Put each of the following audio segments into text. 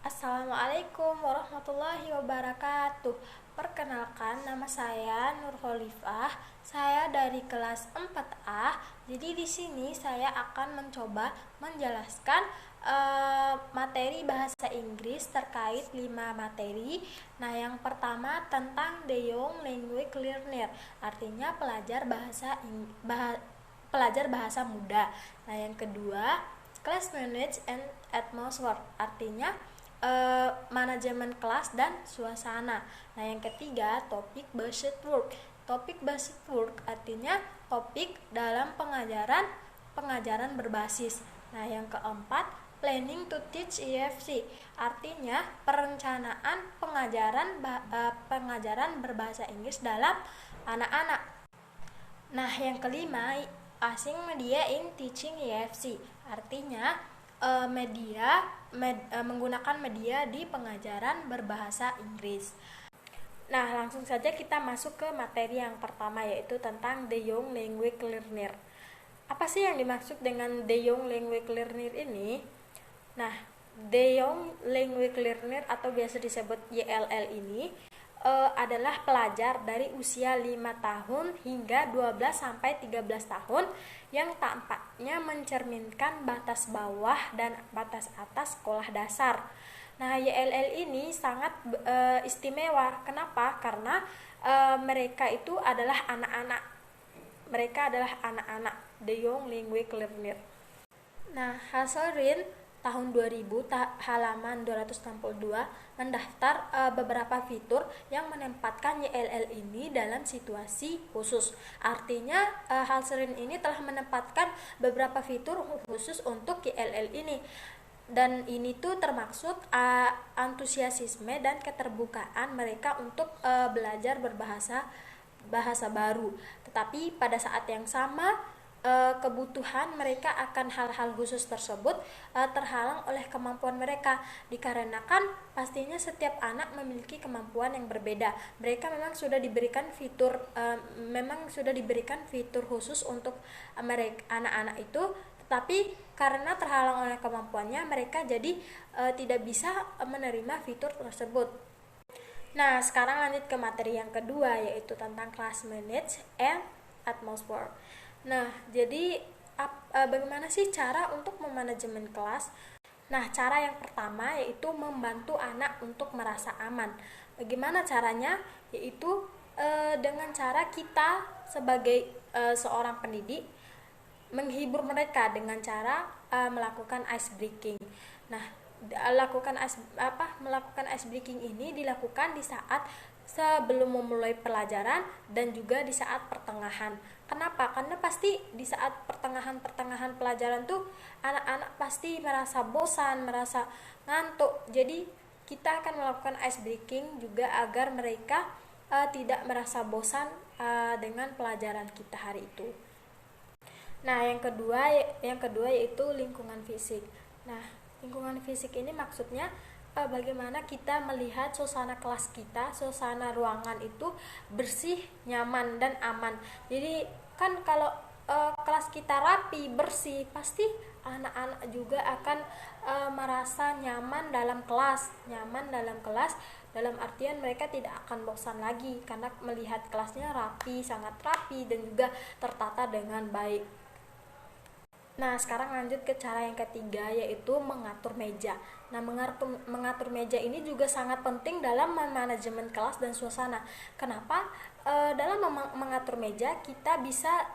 Assalamualaikum warahmatullahi wabarakatuh. Perkenalkan, nama saya Nur Khalifah. Saya dari kelas 4A. Jadi di sini saya akan mencoba menjelaskan materi bahasa Inggris terkait 5 materi. Nah, yang pertama tentang the young language learner, artinya pelajar bahasa muda. Nah, yang kedua class manage and atmosphere, artinya manajemen kelas dan suasana. Nah, yang ketiga topik based work. Topik based work artinya topik dalam pengajaran berbasis. Nah, yang keempat planning to teach EFC, artinya perencanaan pengajaran berbahasa Inggris dalam anak-anak. Nah, yang kelima asing media in teaching EFC, artinya menggunakan media di pengajaran berbahasa Inggris. Nah, langsung saja kita masuk ke materi yang pertama, yaitu tentang the young language learner. Apa sih yang dimaksud dengan the young language learner ini? Nah, the young language learner atau biasa disebut YLL ini adalah pelajar dari usia 5 tahun hingga 12 sampai 13 tahun yang tampaknya mencerminkan batas bawah dan batas atas sekolah dasar. Nah, YLL ini sangat istimewa. Kenapa? Karena mereka itu adalah anak-anak. Mereka adalah anak-anak, the young language learner. Nah, Hasorin tahun 2000 halaman 262 mendaftar beberapa fitur yang menempatkan YLL ini dalam situasi khusus. Artinya Halserin ini telah menempatkan beberapa fitur khusus untuk YLL ini. Dan ini tuh termaksud antusiasme dan keterbukaan mereka untuk belajar bahasa baru. Tetapi pada saat yang sama kebutuhan mereka akan hal-hal khusus tersebut terhalang oleh kemampuan mereka, dikarenakan pastinya setiap anak memiliki kemampuan yang berbeda. Mereka memang sudah diberikan fitur khusus untuk mereka anak-anak itu, tetapi karena terhalang oleh kemampuannya, mereka jadi tidak bisa menerima fitur tersebut. Nah, sekarang lanjut ke materi yang kedua, yaitu tentang class manage and atmosphere. Nah, jadi bagaimana sih cara untuk memanajemen kelas? Nah, cara yang pertama yaitu membantu anak untuk merasa aman. Bagaimana caranya? Yaitu dengan cara kita sebagai seorang pendidik menghibur mereka dengan cara melakukan ice breaking. Nah, melakukan ice breaking ini dilakukan di saat sebelum memulai pelajaran dan juga di saat pertengahan. Kenapa? Karena pasti di saat pertengahan pelajaran tuh anak-anak pasti merasa bosan, merasa ngantuk. Jadi kita akan melakukan ice breaking juga agar mereka tidak merasa bosan dengan pelajaran kita hari itu. Nah, yang kedua yaitu lingkungan fisik. Nah, lingkungan fisik ini maksudnya bagaimana kita melihat suasana kelas kita, suasana ruangan itu bersih, nyaman, dan aman. Jadi kan kalau kelas kita rapi, bersih, pasti anak-anak juga akan merasa nyaman dalam kelas. Dalam artian mereka tidak akan bosan lagi karena melihat kelasnya rapi, sangat rapi, dan juga tertata dengan baik. Nah, sekarang lanjut ke cara yang ketiga, yaitu mengatur meja. Nah, mengatur meja ini juga sangat penting dalam manajemen kelas dan suasana. Kenapa? Dalam mengatur meja kita bisa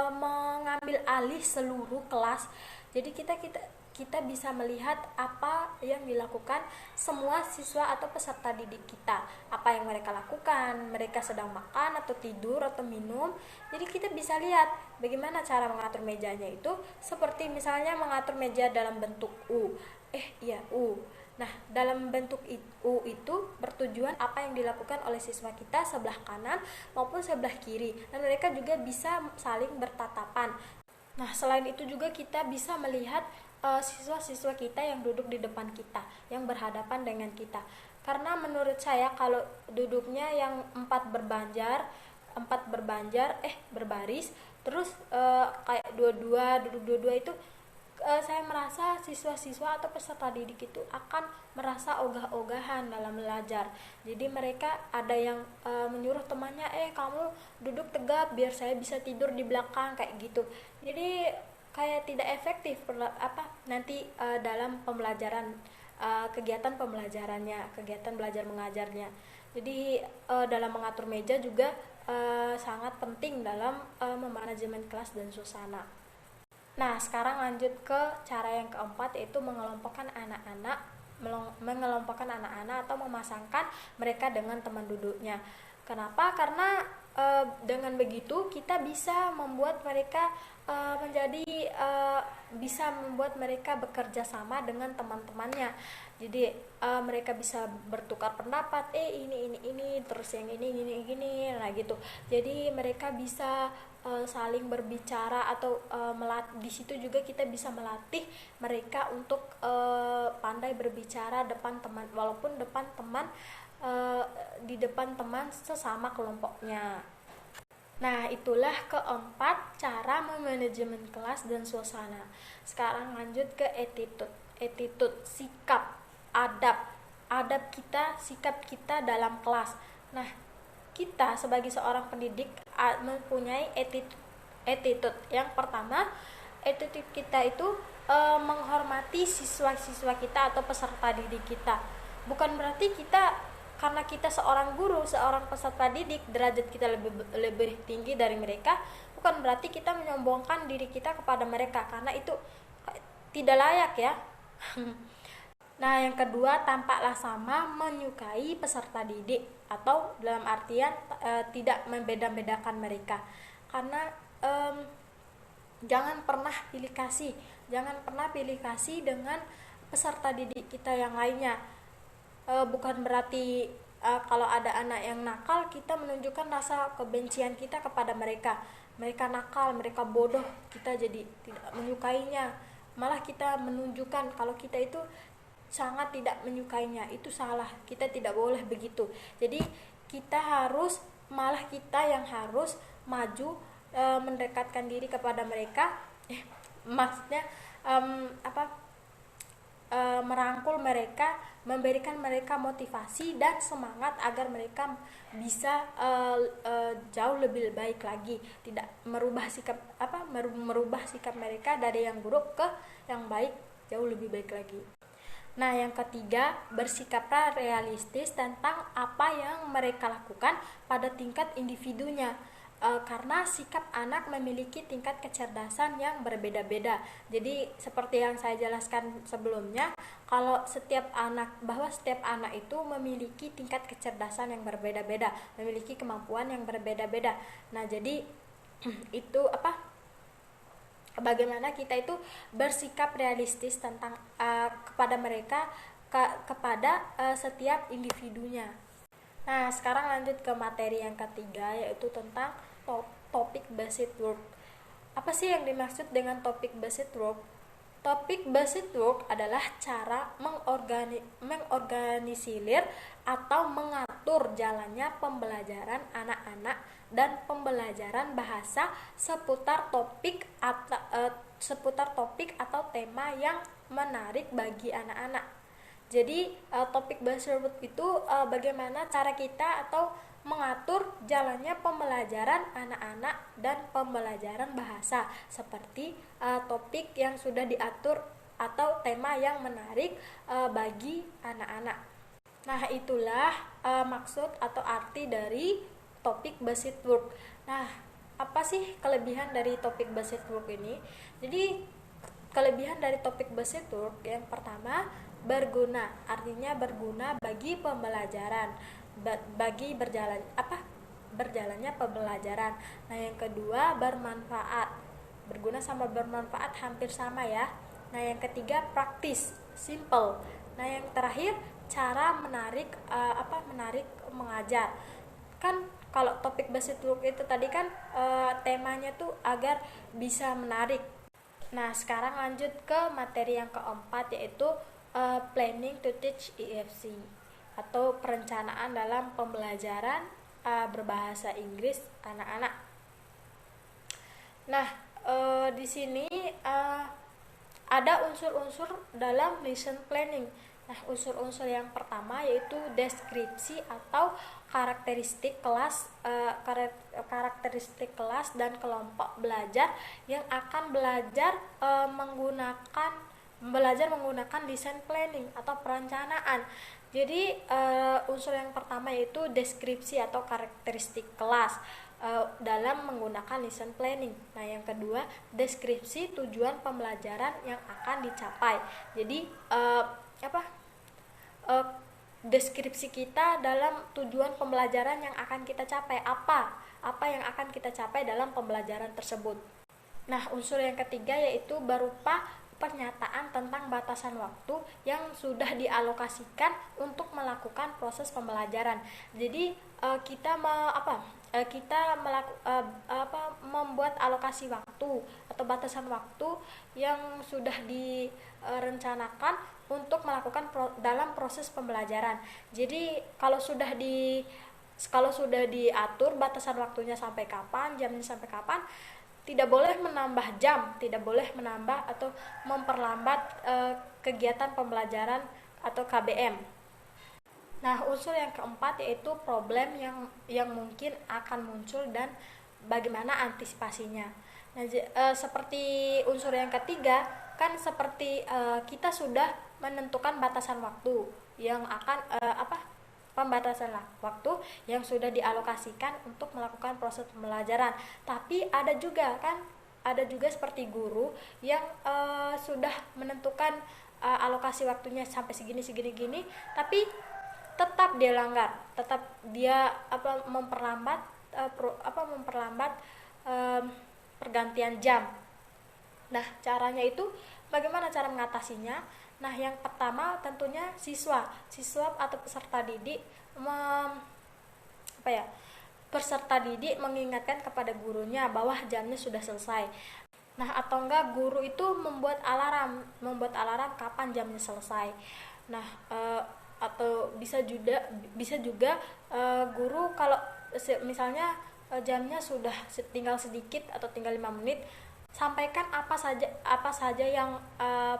mengambil alih seluruh kelas. Jadi kita bisa melihat apa yang dilakukan semua siswa atau peserta didik kita, apa yang mereka lakukan, mereka sedang makan atau tidur atau minum. Jadi kita bisa lihat bagaimana cara mengatur mejanya itu, seperti misalnya mengatur meja dalam bentuk U. Nah, dalam bentuk U itu bertujuan apa yang dilakukan oleh siswa kita sebelah kanan maupun sebelah kiri, dan mereka juga bisa saling bertatapan. Nah, selain itu juga kita bisa melihat siswa-siswa kita yang duduk di depan kita, yang berhadapan dengan kita. Karena menurut saya kalau duduknya yang berbaris, terus kayak duduk dua itu saya merasa siswa-siswa atau peserta didik itu akan merasa ogah-ogahan dalam belajar. Jadi mereka ada yang menyuruh temannya, kamu duduk tegap biar saya bisa tidur di belakang, kayak gitu. Jadi kayak tidak efektif nanti dalam pembelajaran, kegiatan pembelajarannya, kegiatan belajar mengajarnya. Jadi dalam mengatur meja juga sangat penting dalam memanajemen kelas dan suasana. Nah, sekarang lanjut ke cara yang keempat, yaitu mengelompokkan anak-anak atau memasangkan mereka dengan teman duduknya. Kenapa? Karena dengan begitu kita bisa membuat mereka bisa membuat mereka bekerja sama dengan teman-temannya. Jadi mereka bisa bertukar pendapat, ini terus yang ini, nah gitu. Jadi mereka bisa saling berbicara atau di situ juga kita bisa melatih mereka untuk pandai berbicara depan teman, walaupun depan teman, di depan teman sesama kelompoknya. Nah, itulah keempat cara memanajemen kelas dan suasana. Sekarang lanjut ke attitude, sikap, adab kita, sikap kita dalam kelas. Nah, kita sebagai seorang pendidik mempunyai attitude. Yang pertama, attitude kita itu menghormati siswa-siswa kita atau peserta didik kita. Bukan berarti karena kita seorang guru, seorang peserta didik, derajat kita lebih tinggi dari mereka, bukan berarti kita menyombongkan diri kita kepada mereka, karena itu tidak layak ya. Nah, yang kedua, tampaklah sama menyukai peserta didik, atau dalam artian tidak membeda-bedakan mereka. Karena jangan pernah pilih kasih dengan peserta didik kita yang lainnya. Bukan berarti kalau ada anak yang nakal kita menunjukkan rasa kebencian kita kepada mereka. Mereka nakal, mereka bodoh, kita jadi tidak menyukainya. Malah kita menunjukkan kalau kita itu sangat tidak menyukainya. Itu salah, kita tidak boleh begitu. Jadi kita yang harus maju, mendekatkan diri kepada mereka, maksudnya merangkul mereka, memberikan mereka motivasi dan semangat agar mereka bisa jauh lebih baik lagi, tidak merubah sikap mereka dari yang buruk ke yang baik, jauh lebih baik lagi. Nah, yang ketiga, bersikaplah realistis tentang apa yang mereka lakukan pada tingkat individunya. Karena sikap anak memiliki tingkat kecerdasan yang berbeda-beda. Jadi seperti yang saya jelaskan sebelumnya, kalau setiap anak itu memiliki tingkat kecerdasan yang berbeda-beda, memiliki kemampuan yang berbeda-beda. Nah, jadi itu bagaimana kita itu bersikap realistis tentang kepada mereka, kepada setiap individunya. Nah, sekarang lanjut ke materi yang ketiga, yaitu tentang topic based work. Apa sih yang dimaksud dengan topic based work? Topic based work adalah cara mengorganisir atau mengatur jalannya pembelajaran anak-anak dan pembelajaran bahasa seputar topik atau tema yang menarik bagi anak-anak. Jadi topik based work itu bagaimana cara kita atau mengatur jalannya pembelajaran anak-anak dan pembelajaran bahasa, seperti topik yang sudah diatur atau tema yang menarik bagi anak-anak. Nah, itulah maksud atau arti dari topik based work. Nah, apa sih kelebihan dari topik based work ini? Jadi kelebihan dari topik based work yang pertama, berguna, artinya berguna bagi pembelajaran, bagi berjalannya pembelajaran. Nah, yang kedua, bermanfaat. Berguna sama bermanfaat hampir sama ya. Nah, yang ketiga, praktis, simple. Nah, yang terakhir, cara menarik mengajar. Kan kalau topik based work itu tadi kan temanya tuh agar bisa menarik. Nah, sekarang lanjut ke materi yang keempat, yaitu planning to teach EFC atau perencanaan dalam pembelajaran berbahasa Inggris anak-anak. Nah, di sini ada unsur-unsur dalam lesson planning. Nah, unsur-unsur yang pertama yaitu deskripsi atau karakteristik kelas dan kelompok belajar yang akan belajar menggunakan design planning atau perencanaan. Jadi unsur yang pertama yaitu deskripsi atau karakteristik kelas dalam menggunakan lesson planning. Nah, yang kedua, deskripsi tujuan pembelajaran yang akan dicapai. Jadi deskripsi kita dalam tujuan pembelajaran yang akan kita capai, apa yang akan kita capai dalam pembelajaran tersebut. Nah, unsur yang ketiga yaitu berupa pernyataan tentang batasan waktu yang sudah dialokasikan untuk melakukan proses pembelajaran. Jadi kita membuat alokasi waktu atau batasan waktu yang sudah direncanakan untuk melakukan dalam proses pembelajaran. Jadi kalau sudah diatur batasan waktunya sampai kapan, jamnya sampai kapan, tidak boleh menambah jam, tidak boleh menambah atau memperlambat kegiatan pembelajaran atau KBM. Nah, unsur yang keempat yaitu problem yang mungkin akan muncul dan bagaimana antisipasinya. Nah, seperti unsur yang ketiga, kan seperti kita sudah menentukan batasan waktu yang akan pembatasan waktu yang sudah dialokasikan untuk melakukan proses pembelajaran. Tapi ada juga seperti guru yang sudah menentukan alokasi waktunya sampai segini, tapi tetap dia langgar, tetap dia memperlambat pergantian jam. Nah, caranya itu bagaimana cara mengatasinya? Nah, yang pertama tentunya siswa atau peserta didik mengingatkan kepada gurunya bahwa jamnya sudah selesai. Nah, atau enggak guru itu membuat alarm kapan jamnya selesai. Nah, atau bisa juga guru kalau misalnya jamnya sudah tinggal sedikit atau tinggal 5 menit, sampaikan apa saja yang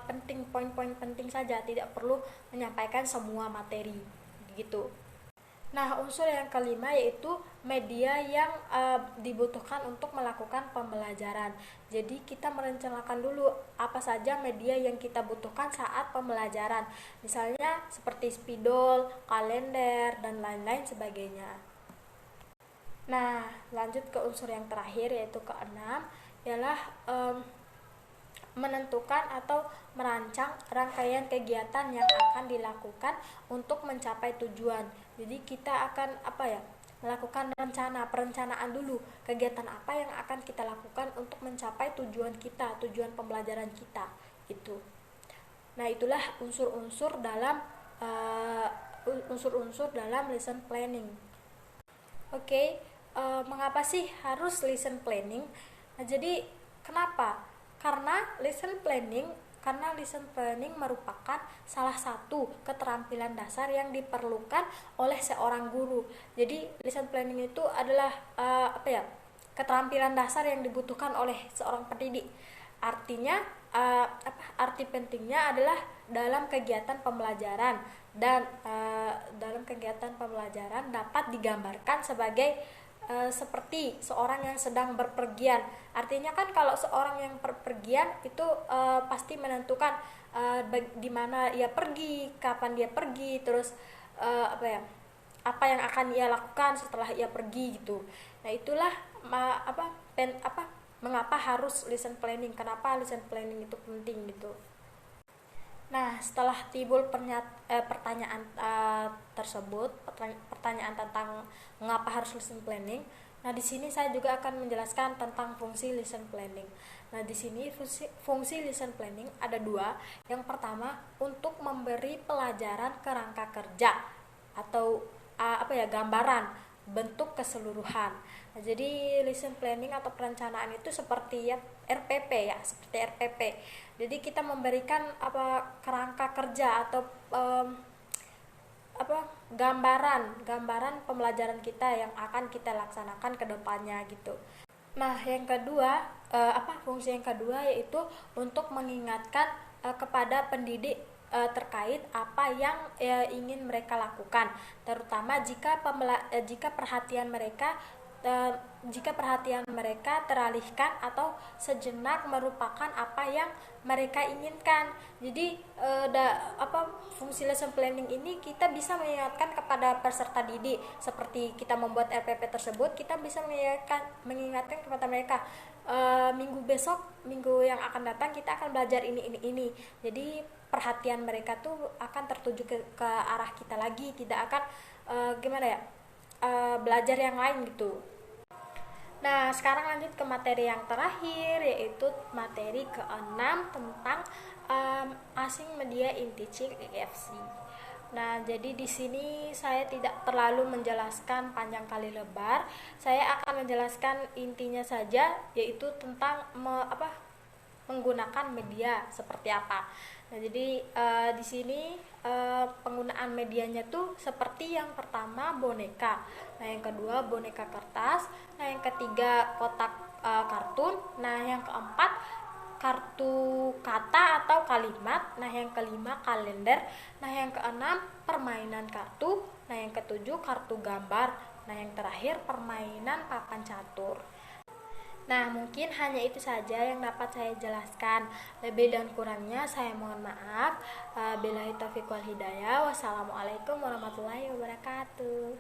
penting, poin-poin penting saja, tidak perlu menyampaikan semua materi gitu. Nah, unsur yang kelima yaitu media yang dibutuhkan untuk melakukan pembelajaran. Jadi kita merencanakan dulu apa saja media yang kita butuhkan saat pembelajaran. Misalnya seperti spidol, kalender, dan lain-lain sebagainya. Nah, lanjut ke unsur yang terakhir yaitu keenam, ialah menentukan atau merancang rangkaian kegiatan yang akan dilakukan untuk mencapai tujuan. Jadi kita akan melakukan perencanaan dulu kegiatan apa yang akan kita lakukan untuk mencapai tujuan pembelajaran kita itu. Nah, itulah unsur-unsur dalam lesson planning. Oke, mengapa sih harus lesson planning? Nah, jadi kenapa? Karena lesson planning merupakan salah satu keterampilan dasar yang diperlukan oleh seorang guru. Jadi lesson planning itu adalah keterampilan dasar yang dibutuhkan oleh seorang pendidik. Artinya arti pentingnya adalah dalam kegiatan pembelajaran, dan dalam kegiatan pembelajaran dapat digambarkan sebagai seperti seorang yang sedang berpergian. Artinya kan kalau seorang yang berpergian itu pasti menentukan di mana ia pergi, kapan dia pergi, terus apa yang akan ia lakukan setelah ia pergi gitu. Nah, itulah mengapa harus lesson planning, kenapa lesson planning itu penting gitu. Nah, setelah timbul pertanyaan tersebut, pertanyaan tentang mengapa harus lesson planning. Nah, di sini saya juga akan menjelaskan tentang fungsi lesson planning. Nah, di sini fungsi lesson planning ada dua. Yang pertama, untuk memberi pelajaran kerangka kerja atau gambaran bentuk keseluruhan. Nah, jadi lesson planning atau perencanaan itu seperti RPP. Jadi kita memberikan kerangka kerja atau gambaran pembelajaran kita yang akan kita laksanakan ke depannya gitu. Nah, yang kedua, fungsi yang kedua yaitu untuk mengingatkan kepada pendidik terkait apa yang ingin mereka lakukan, terutama jika perhatian mereka teralihkan atau sejenak merupakan apa yang mereka inginkan. Jadi fungsi lesson planning ini kita bisa mengingatkan kepada peserta didik, seperti kita membuat RPP tersebut, kita bisa mengingatkan kepada mereka, minggu yang akan datang kita akan belajar ini. Jadi perhatian mereka tuh akan tertuju ke arah kita lagi, tidak akan belajar yang lain gitu. Nah, sekarang lanjut ke materi yang terakhir, yaitu materi ke-6 tentang asing media in teaching EFC. Nah, jadi di sini saya tidak terlalu menjelaskan panjang kali lebar. Saya akan menjelaskan intinya saja, yaitu tentang menggunakan media seperti apa. Nah, jadi di sini penggunaan medianya tuh seperti yang pertama boneka, nah yang kedua boneka kertas, nah yang ketiga kotak kartun, nah yang keempat kartu kata atau kalimat, nah yang kelima kalender, nah yang keenam permainan kartu, nah yang ketujuh kartu gambar, nah yang terakhir permainan papan catur. Nah, mungkin hanya itu saja yang dapat saya jelaskan. Lebih dan kurangnya saya mohon maaf. Billahi taufiq wal hidayah. Wassalamualaikum warahmatullahi wabarakatuh.